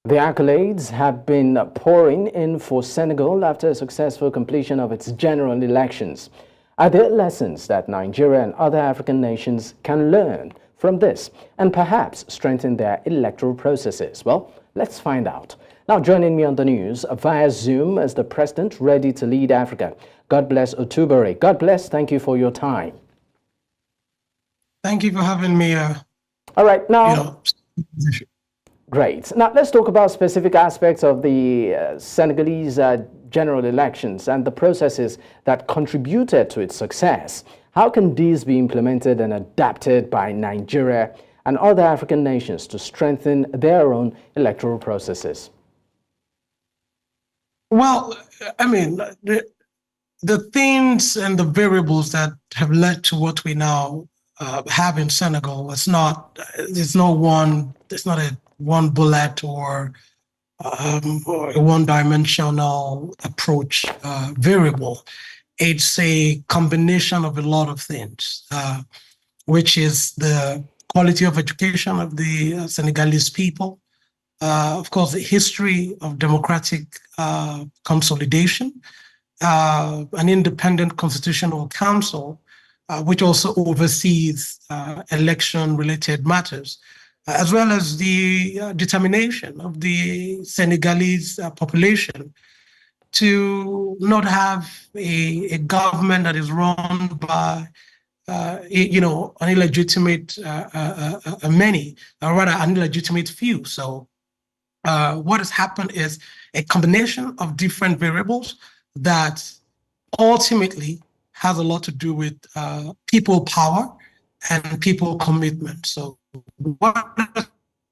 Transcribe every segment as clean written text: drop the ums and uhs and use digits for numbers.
The accolades have been pouring in for Senegal after a successful completion of its general elections. Are there lessons that Nigeria and other African nations can learn from this and perhaps strengthen their electoral processes? Well, let's find out. Now, joining me on the news via Zoom is the President ready to lead Africa. God bless Otubere. God bless. Thank you for your time. Thank you for having me. All right. Now, great. Now, let's talk about specific aspects of the Senegalese general elections and the processes that contributed to its success. How can these be implemented and adapted by Nigeria and other African nations to strengthen their own electoral processes? Well, I mean, the things and the variables that have led to what we now have in Senegal, it's not a one bullet or a one-dimensional approach variable. It's a combination of a lot of things, which is the quality of education of the Senegalese people, of course, the history of democratic consolidation, an independent constitutional council, which also oversees election-related matters, as well as the determination of the Senegalese population to not have a government that is run by, an illegitimate many, or rather an illegitimate few. So what has happened is a combination of different variables that ultimately has a lot to do with people power and people commitment. So what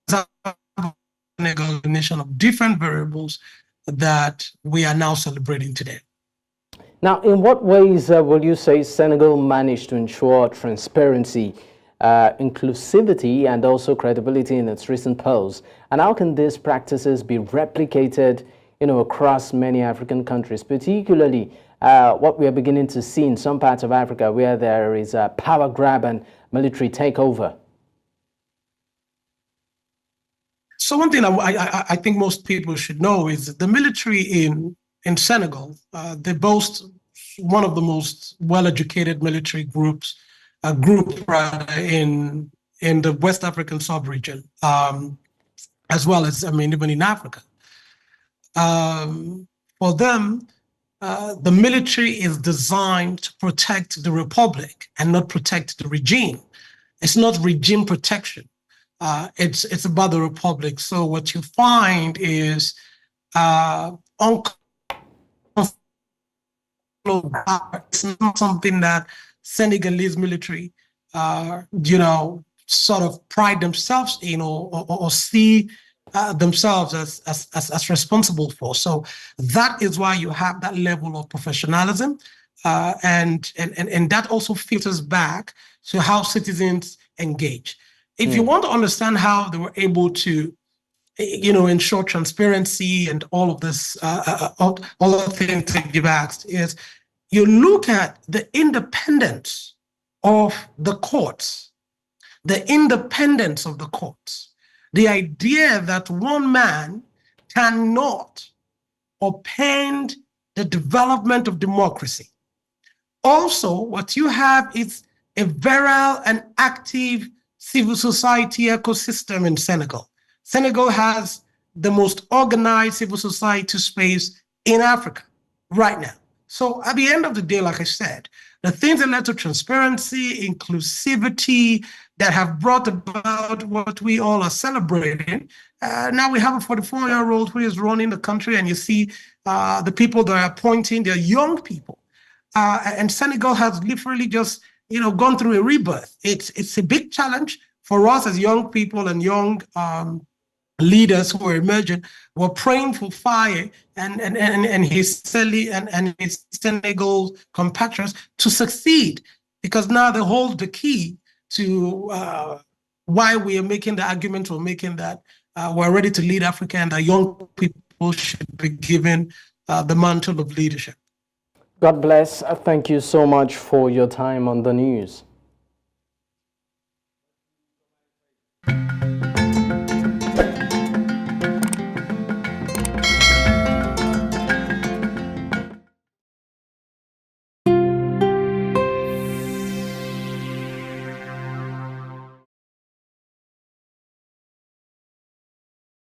is a combination of different variables that we are now celebrating today. Now, in what ways will you say Senegal managed to ensure transparency, inclusivity, and also credibility in its recent polls? And how can these practices be replicated, across many African countries, particularly what we are beginning to see in some parts of Africa where there is a power grab and military takeover? So one thing I think most people should know is that the military in Senegal, they boast one of the most well-educated military groups in the West African sub-region, as well as, even in Africa. For them, the military is designed to protect the republic and not protect the regime. It's not regime protection. It's about the republic. So what you find is it's not something that Senegalese military, sort of pride themselves in or see themselves as responsible for. So that is why you have that level of professionalism, and that also filters back to how citizens engage. If you want to understand how they were able to, ensure transparency and all of this, all the things that you've asked, is you look at the independence of the courts, the independence of the courts, the idea that one man cannot upend the development of democracy. Also, what you have is a virile and active civil society ecosystem in Senegal. Senegal has the most organized civil society space in Africa right now. So at the end of the day, like I said, the things that led to transparency, inclusivity, that have brought about what we all are celebrating. Now we have a 44-year-old who is running the country, and you see the people that are appointing, they're young people. And Senegal has literally just gone through a rebirth. It's a big challenge for us as young people and young leaders who are emerging. We're praying for Faye and his Senegal compatriots to succeed, because now they hold the key to why we are making the argument we're making that we're ready to lead Africa and that young people should be given the mantle of leadership. God bless. Thank you so much for your time on the news.